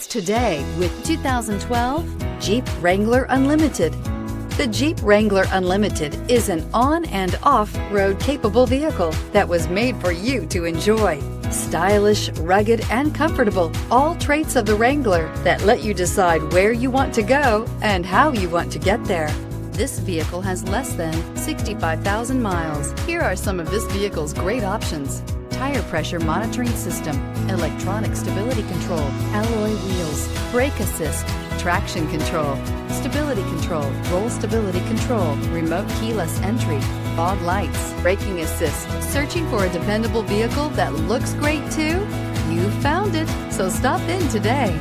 Today with 2012 Jeep Wrangler Unlimited. The Jeep Wrangler Unlimited is an on- and off-road capable vehicle that was made for you to enjoy. Stylish, rugged, and comfortable, all traits of the Wrangler that let you decide where you want to go and how you want to get there. This vehicle has less than 65,000 miles. Here are some of this vehicle's great options: tire pressure monitoring system, electronic stability control, alloy wheels, brake assist, traction control, stability control, roll stability control, remote keyless entry, fog lights, braking assist. Searching for a dependable vehicle that looks great too? You found it, so stop in today.